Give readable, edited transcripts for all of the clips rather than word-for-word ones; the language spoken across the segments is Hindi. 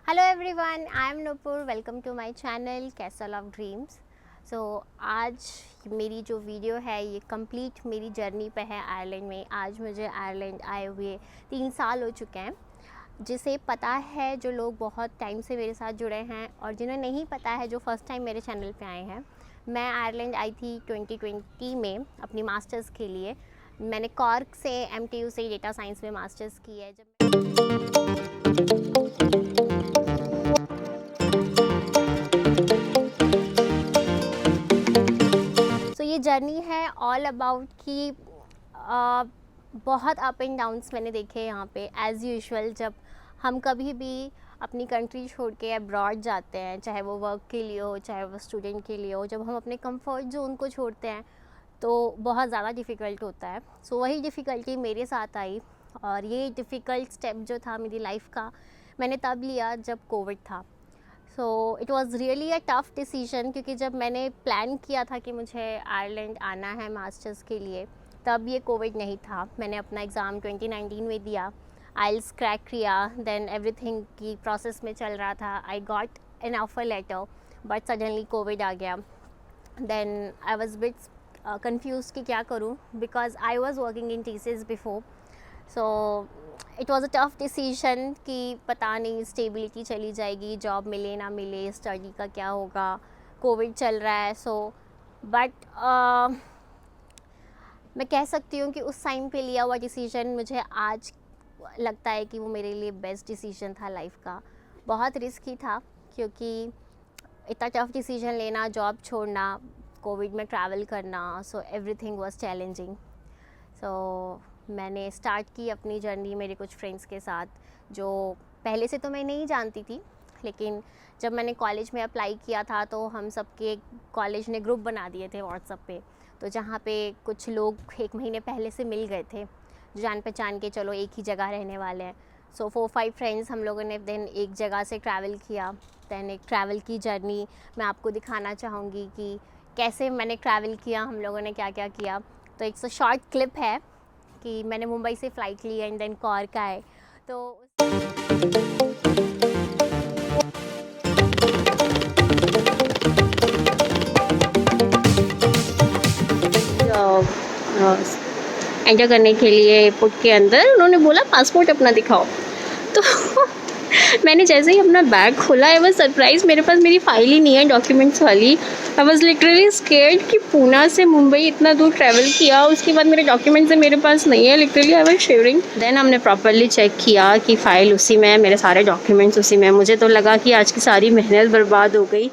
Hello everyone, I am Nupur. Welcome to my channel castle of dreams. So आज मेरी जो वीडियो है ये कंप्लीट मेरी जर्नी पे है आयरलैंड में। आज मुझे आयरलैंड आए हुए 3 साल हो चुके हैं। जिसे पता है, जो लोग बहुत टाइम से मेरे साथ जुड़े हैं, और जिन्हें नहीं पता है, जो फर्स्ट टाइम मेरे चैनल पे आए हैं। मैं आयरलैंड आई थी 2020 में अपनी मास्टर्स के लिए। मैंने कॉर्क से MTU से डेटा साइंस में मास्टर्स की है। तो ये जर्नी है ऑल अबाउट कि बहुत अप एंड डाउन्स मैंने देखे यहाँ पे। एज़ यूजुअल जब हम कभी भी अपनी कंट्री छोड़ के अब्रॉड जाते हैं, चाहे वो वर्क के लिए हो, चाहे वो स्टूडेंट के लिए हो, जब हम अपने कंफर्ट जोन को छोड़ते हैं तो बहुत ज़्यादा डिफ़िकल्ट होता है। सो वही डिफ़िकल्टी मेरे साथ आई, और ये डिफ़िकल्ट स्टेप जो था मेरी लाइफ का, मैंने तब लिया जब कोविड था। सो it was really a tough decision, क्योंकि जब मैंने प्लान किया था कि मुझे आयरलैंड आना है मास्टर्स के लिए, तब ये कोविड नहीं था। मैंने अपना एग्ज़ाम 2019 में दिया, आइल्स क्रैक किया, देन एवरीथिंग की प्रोसेस में चल रहा था। I got an offer letter, but suddenly Covid आ गया। Then I was bit confuse कि क्या करूँ, because I was working in TCS before. So it was a tough decision कि पता नहीं स्टेबिलिटी चली जाएगी, जॉब मिले ना मिले, स्टडी का क्या होगा, कोविड चल रहा है। सो बट मैं कह सकती हूँ कि उस टाइम पे लिया हुआ डिसीजन मुझे आज लगता है कि वो मेरे लिए बेस्ट डिसीजन था लाइफ का। बहुत रिस्की था, क्योंकि इतना टफ़ डिसीजन लेना, जॉब छोड़ना, कोविड में ट्रैवल करना, सो एवरीथिंग वाज चैलेंजिंग। सो मैंने स्टार्ट की अपनी जर्नी मेरे कुछ फ्रेंड्स के साथ, जो पहले से तो मैं नहीं जानती थी, लेकिन जब मैंने कॉलेज में अप्लाई किया था तो हम सबके कॉलेज ने ग्रुप बना दिए थे व्हाट्सएप पे, तो जहाँ पे कुछ लोग 1 महीने पहले से मिल गए थे, जान पहचान के, चलो एक ही जगह रहने वाले हैं। सो 4-5 फ्रेंड्स हम लोगों ने देन एक जगह से ट्रैवल किया। दैन एक ट्रैवल की जर्नी मैं आपको दिखाना चाहूँगी कि कैसे मैंने ट्रैवल किया, हम लोगों ने क्या क्या किया। तो एक शॉर्ट क्लिप है कि मैंने मुंबई से फ़्लाइट ली एंड देन कॉर्क आए। तो एंटर करने के लिए एयरपोर्ट के अंदर उन्होंने बोला पासपोर्ट अपना दिखाओ। तो मैंने जैसे ही अपना बैग खोला, आई वाज सरप्राइज, मेरे पास मेरी फाइल ही नहीं है डॉक्यूमेंट्स वाली। आई वाज लिटरली स्केर्ड कि पूना से मुंबई इतना दूर ट्रैवल किया, उसके बाद मेरे डॉक्यूमेंट्स मेरे पास नहीं है। Literally I was shivering. Then हमने प्रॉपरली चेक किया कि फ़ाइल उसी में है, मेरे सारे डॉक्यूमेंट्स उसी में। मुझे तो लगा कि आज की सारी मेहनत बर्बाद हो गई।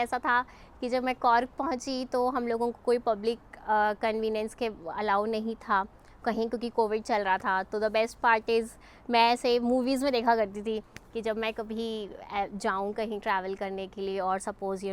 ऐसा था कि जब मैं कॉर्क पहुंची तो हम लोगों को कोई पब्लिक कन्वीनियंस के अलाउ नहीं था कहीं, क्योंकि कोविड चल रहा था। तो द बेस्ट पार्ट इज़, मैं ऐसे मूवीज़ में देखा करती थी कि जब मैं कभी जाऊं कहीं ट्रैवल करने के लिए, और सपोज़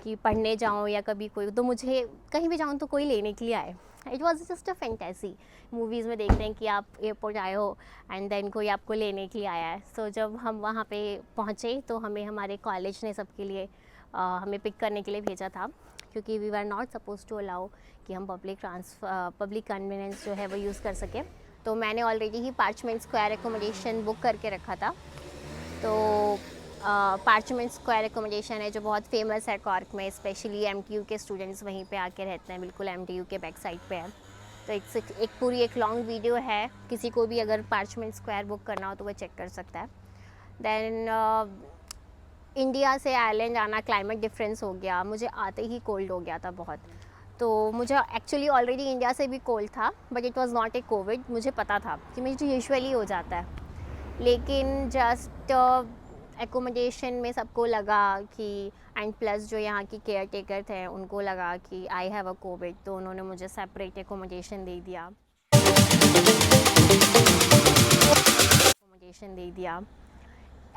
कि पढ़ने जाऊं या कभी कोई, तो मुझे कहीं भी जाऊं तो कोई लेने के लिए आए। It was just a fantasy. Movies में देखते हैं कि आप एयरपोर्ट आए हो एंड देन कोई आपको लेने के लिए आया है। सो जब हम वहाँ पे पहुँचे तो हमें हमारे कॉलेज ने सबके लिए हमें पिक करने के लिए भेजा था, क्योंकि we are not suppose to allow कि हम पब्लिक कन्वीनियंस जो है वो यूज़ कर सकें। तो मैंने ऑलरेडी ही पार्चमेंट स्क्वायर एकोमोडेशन बुक करके रखा था। तो पार्चमेंट स्क्वायर एकोमोडेशन है जो बहुत फेमस है कॉर्क में, स्पेशली MTU के स्टूडेंट्स वहीं पे आके रहते हैं, बिल्कुल MTU के बैक साइड पे है। तो एक पूरी एक लॉन्ग वीडियो है, किसी को भी अगर पार्चमेंट स्क्वायर बुक करना हो तो वो चेक कर सकता है। देन इंडिया से आयरलैंड आना, क्लाइमेट डिफरेंस हो गया, मुझे आते ही कोल्ड हो गया था बहुत। तो मुझे एक्चुअली ऑलरेडी इंडिया से भी कोल्ड था, but it was not a Covid. मुझे पता था कि मुझे यूजुअली हो जाता है, लेकिन जस्ट एकोमोडेशन में सबको लगा कि, एंड प्लस जो यहाँ की केयर टेकर थे उनको लगा कि आई हैव अ कोविड, तो उन्होंने मुझे सेपरेट एकोमोडेशन दे दिया।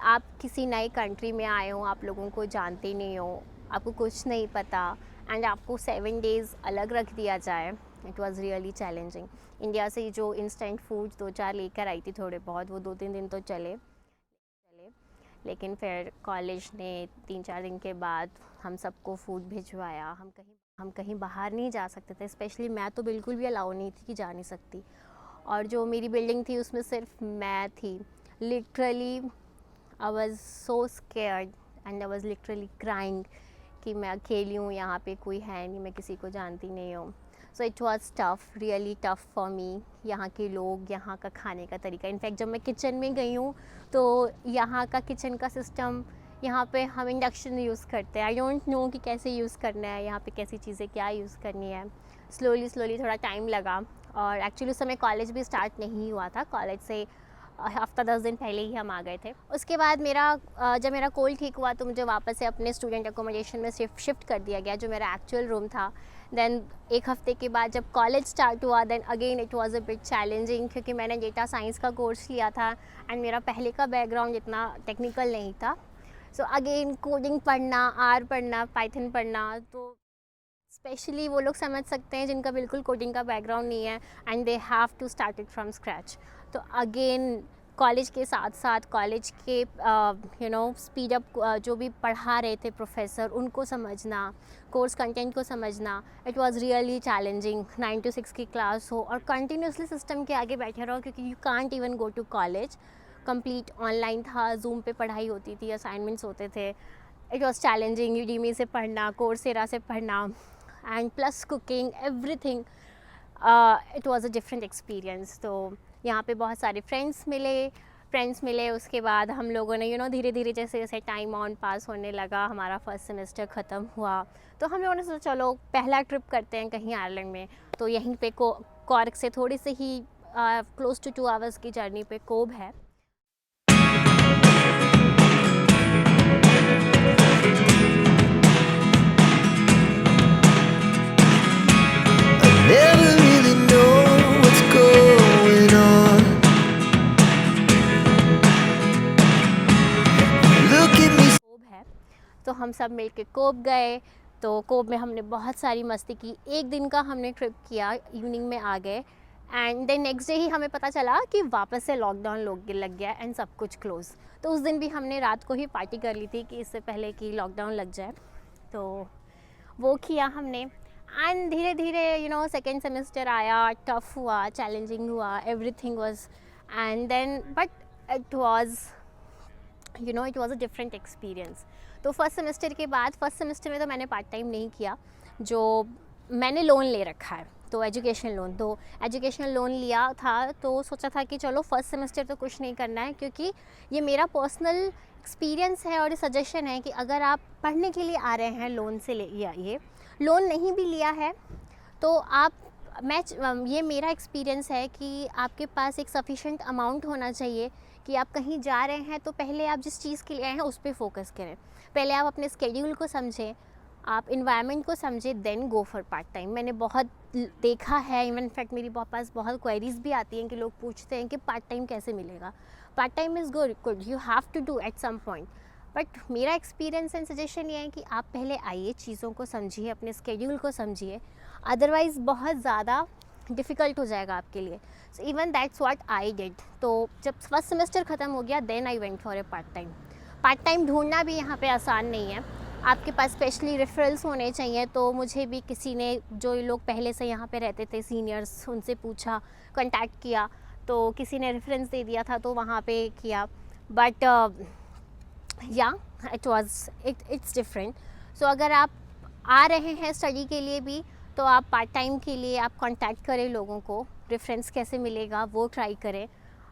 आप किसी नई कंट्री में आए हो, आप लोगों को जानते नहीं हो, आपको कुछ नहीं पता, एंड आपको 7 डेज़ अलग रख दिया जाए। It was really challenging. India से जो इंस्टेंट फूड 2-4 लेकर आई थी थोड़े बहुत, वो 2-3 दिन तो चले, लेकिन फिर कॉलेज ने 3-4 दिन के बाद हम सबको फूड भिजवाया। हम कहीं हम कहीं बाहर नहीं जा सकते थे, स्पेशली मैं तो बिल्कुल भी अलाउ नहीं थी कि जा नहीं सकती। और जो मेरी बिल्डिंग थी उसमें सिर्फ मैं थी। Literally I was so scared and I was literally crying कि मैं अकेली हूँ, यहाँ पे कोई है नहीं, मैं किसी को जानती नहीं हूँ। So it was tough, really tough for me. यहाँ के लोग, यहाँ का खाने का तरीका, इनफैक्ट जब मैं किचन में गई हूँ तो यहाँ का किचन का सिस्टम, यहाँ पे हम इंडक्शन यूज़ करते हैं। आई डोंट नो कि कैसे यूज़ करना है, यहाँ पे कैसी चीज़ें क्या यूज़ करनी है। स्लोली थोड़ा टाइम लगा। और एक्चुअली उस समय कॉलेज भी स्टार्ट नहीं हुआ था, कॉलेज से हफ्ता 10 दिन पहले ही हम आ गए थे। उसके बाद जब मेरा कोल्ड ठीक हुआ तो मुझे वापस से अपने स्टूडेंट अकोमोडेशन में शिफ्ट कर दिया गया, जो मेरा एक्चुअल रूम था। देन एक हफ्ते के बाद जब कॉलेज स्टार्ट हुआ, then again it was a bit challenging, क्योंकि मैंने डेटा साइंस का कोर्स लिया था एंड मेरा पहले का बैकग्राउंड इतना टेक्निकल नहीं था। सो अगेन कोडिंग पढ़ना, आर पढ़ना, पाइथन पढ़ना, तो स्पेशली वो लोग समझ सकते हैं जिनका बिल्कुल कोडिंग का बैकग्राउंड नहीं है and they have to start it from scratch. तो अगेन कॉलेज के साथ साथ कॉलेज के स्पीड अप जो भी पढ़ा रहे थे प्रोफेसर, उनको समझना, कोर्स कंटेंट को समझना, it was really challenging. 9 to 6 की क्लास हो और कंटिन्यूसली सिस्टम के आगे बैठे रहो, क्योंकि you can't even go to college. Complete online था, जूम पे पढ़ाई होती थी, असाइनमेंट्स होते थे। इट वाज चैलेंजिंग, यूडीमी से पढ़ना, कोर्सेरा से पढ़ना, and plus cooking, everything. It was a different experience. तो यहाँ पे बहुत सारे फ्रेंड्स मिले। उसके बाद हम लोगों ने धीरे धीरे जैसे जैसे टाइम ऑन पास होने लगा, हमारा फर्स्ट सेमेस्टर ख़त्म हुआ, तो हम लोगों ने सोचा चलो पहला ट्रिप करते हैं कहीं आयरलैंड में। तो यहीं पे कॉर्क से थोड़ी सी ही क्लोज टू 2 आवर्स की जर्नी पे कोब है। Never really know what's going on. Look at me. कोब है, तो हम सब मिलके कोब गए। तो कोब में हमने बहुत सारी मस्ती की। एक दिन का हमने ट्रिप किया, इवनिंग में आ गए एंड देन नेक्स्ट डे ही हमें पता चला कि वापस से लॉकडाउन लग गया एंड सब कुछ क्लोज़। तो उस दिन भी हमने रात को ही पार्टी कर ली थी कि इससे पहले कि लॉकडाउन लग जाए, तो वो किया हमने। एंड धीरे धीरे सेकेंड सेमेस्टर आया, टफ हुआ, चैलेंजिंग हुआ, everything was, and then but it was it was a different experience. तो फर्स्ट सेमेस्टर में तो मैंने पार्ट टाइम नहीं किया, जो मैंने लोन ले रखा है, तो एजुकेशन लोन लिया था। तो सोचा था कि चलो फर्स्ट सेमेस्टर तो कुछ नहीं करना है, क्योंकि ये मेरा पर्सनल एक्सपीरियंस है और ये सजेशन है कि अगर आप पढ़ने के लिए आ रहे हैं लोन से ये लोन नहीं भी लिया है तो ये मेरा एक्सपीरियंस है कि आपके पास एक सफिशेंट अमाउंट होना चाहिए कि आप कहीं जा रहे हैं तो पहले आप जिस चीज़ के लिए आए हैं उस पर फोकस करें। पहले आप अपने स्केड्यूल को समझें, आप इन्वायरमेंट को समझें, then go for part time. मैंने बहुत देखा है, इवन इनफैक्ट मेरी पास बहुत क्वेरीज भी आती हैं कि लोग पूछते हैं कि पार्ट टाइम कैसे मिलेगा। Part time is good, you have to do at some point, but मेरा एक्सपीरियंस एंड सजेशन ये है कि आप पहले आइए, चीज़ों को समझिए, अपने स्केड्यूल को समझिए, अदरवाइज़ बहुत ज़्यादा डिफ़िकल्ट हो जाएगा आपके लिए। So even that's what I did. तो जब फर्स्ट सेमेस्टर ख़त्म हो गया, then I went for a part time ढूंढना भी यहाँ पे आसान नहीं है, आपके पास स्पेशली रेफरल्स होने चाहिए। तो मुझे भी किसी ने, जो लोग पहले से यहाँ पे रहते थे सीनियर्स, उनसे पूछा, कांटेक्ट किया, तो किसी ने रेफरेंस दे दिया था, तो वहाँ पे किया। बट या इट्स डिफरेंट। सो अगर आप आ रहे हैं स्टडी के लिए भी, तो आप पार्ट टाइम के लिए आप कांटेक्ट करें लोगों को, रेफरेंस कैसे मिलेगा वो ट्राई करें।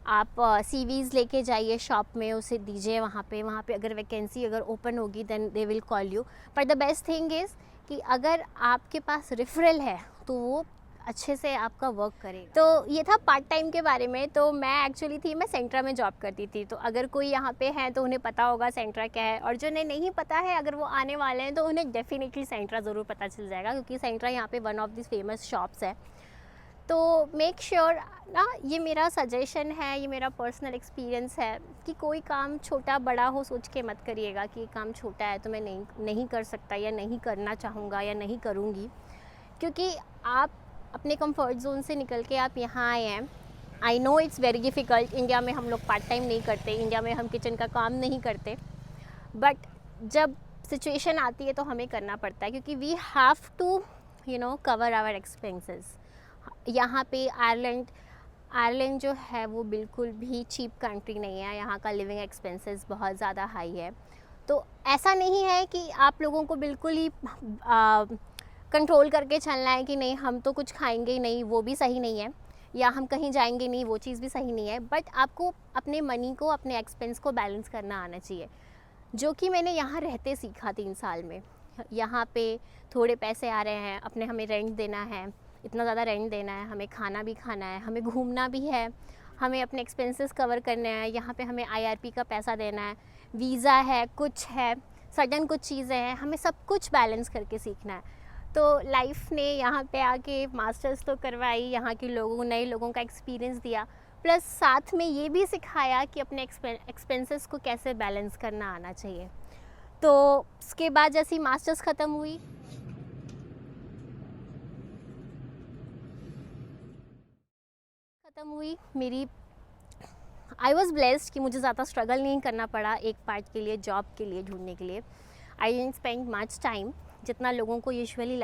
आप CVs लेके जाइए शॉप में, उसे दीजिए, वहाँ पे अगर वैकेंसी अगर ओपन होगी then they will call you. But the best thing is कि अगर आपके पास रेफरल है तो वो अच्छे से आपका वर्क करेगा। तो ये था पार्ट टाइम के बारे में। तो मैं मैं सेंट्रा में जॉब करती थी, तो अगर कोई यहाँ पे है तो उन्हें पता होगा सेंट्रा क्या है, और जो नहीं पता है, अगर वो आने वाले हैं तो उन्हें डेफिनेटली सेंट्रा ज़रूर पता चल जाएगा, क्योंकि सेंट्रा यहाँ पे one of the famous shops है। तो मेक श्योर ना, ये मेरा सजेशन है, ये मेरा पर्सनल एक्सपीरियंस है कि कोई काम छोटा बड़ा हो सोच के मत करिएगा कि ये काम छोटा है तो मैं नहीं कर सकता या नहीं करना चाहूँगा या नहीं करूँगी, क्योंकि आप अपने कंफर्ट जोन से निकल के आप यहाँ आए हैं। I know it's very difficult, India में हम लोग पार्ट टाइम नहीं करते, इंडिया में हम किचन का काम नहीं करते, बट जब सिचुएशन आती है तो हमें करना पड़ता है, क्योंकि we have to cover our expenses. यहाँ पे आयरलैंड जो है वो बिल्कुल भी चीप कंट्री नहीं है, यहाँ का लिविंग एक्सपेंसेस बहुत ज़्यादा हाई है। तो ऐसा नहीं है कि आप लोगों को बिल्कुल ही कंट्रोल करके चलना है कि नहीं हम तो कुछ खाएंगे ही नहीं, वो भी सही नहीं है, या हम कहीं जाएंगे नहीं, वो चीज़ भी सही नहीं है। बट आपको अपने मनी को, अपने एक्सपेंस को बैलेंस करना आना चाहिए, जो कि मैंने यहाँ रहते सीखा 3 साल में। यहाँ पे थोड़े पैसे आ रहे हैं, अपने हमें रेंट देना है, इतना ज़्यादा रेंट देना है, हमें खाना भी खाना है, हमें घूमना भी है, हमें अपने एक्सपेंसेस कवर करने हैं, यहाँ पे हमें IRP का पैसा देना है, वीज़ा है, कुछ है, सडन कुछ चीज़ें हैं, हमें सब कुछ बैलेंस करके सीखना है। तो लाइफ ने यहाँ पे आके मास्टर्स तो करवाई, यहाँ के लोगों, नए लोगों का एक्सपीरियंस दिया, प्लस साथ में ये भी सिखाया कि अपने एक्सपेंसेस को कैसे बैलेंस करना आना चाहिए। तो उसके बाद जैसी मास्टर्स ख़त्म हुई मेरी, आई वॉज़ ब्लेस्ड कि मुझे ज़्यादा स्ट्रगल नहीं करना पड़ा एक पार्ट के लिए, जॉब के लिए ढूंढने के लिए। I didn't spend much time, जितना लोगों को यूजुअली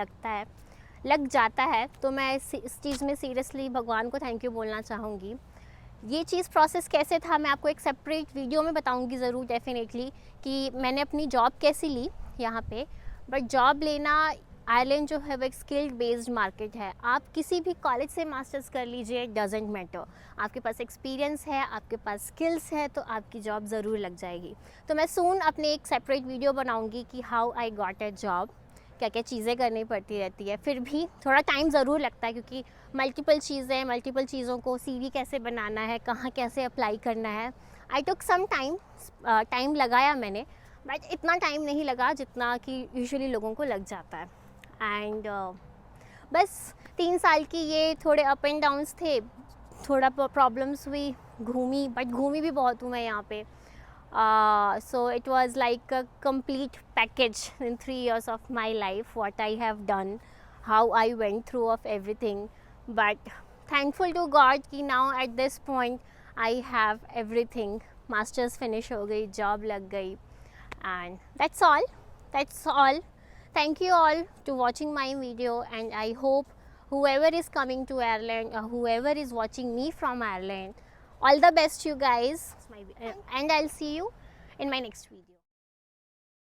लग जाता है। तो मैं इस चीज़ में सीरियसली भगवान को थैंक यू बोलना चाहूँगी। ये चीज़ प्रोसेस कैसे था मैं आपको एक सेपरेट वीडियो में बताऊँगी ज़रूर, डेफिनेटली, कि मैंने अपनी जॉब कैसे ली यहाँ पे। बट जॉब लेना, आयरलैंड जो है वो एक स्किल्ड बेस्ड मार्केट है। आप किसी भी कॉलेज से मास्टर्स कर लीजिए, इट डजेंट मैटर, आपके पास एक्सपीरियंस है, आपके पास स्किल्स है, तो आपकी जॉब ज़रूर लग जाएगी। तो मैं सून अपने एक सेपरेट वीडियो बनाऊँगी कि how I got a job, क्या क्या चीज़ें करनी पड़ती रहती है। फिर भी थोड़ा टाइम ज़रूर लगता है, क्योंकि मल्टीपल चीज़ों को, CV कैसे बनाना है, कहाँ कैसे अप्लाई करना है। आई टुक सम टाइम लगाया मैंने, बट इतना टाइम नहीं लगा जितना कि यूजुअली लोगों को लग जाता है। एंड बस 3 साल की ये थोड़े अप एंड डाउन्स थे, थोड़ा प्रॉब्लम्स हुई, घूमी भी बहुत हूँ मैं यहाँ पे। So it was like a complete package in 3 years of my life, what I have done, how I went through of everything. But thankful to God कि now at this point I have everything, masters finish हो गई, job लग गई, and that's all. Thank you all to watching my video, and I hope whoever is coming to Ireland or whoever is watching me from Ireland, all the best you guys, and I'll see you in my next video.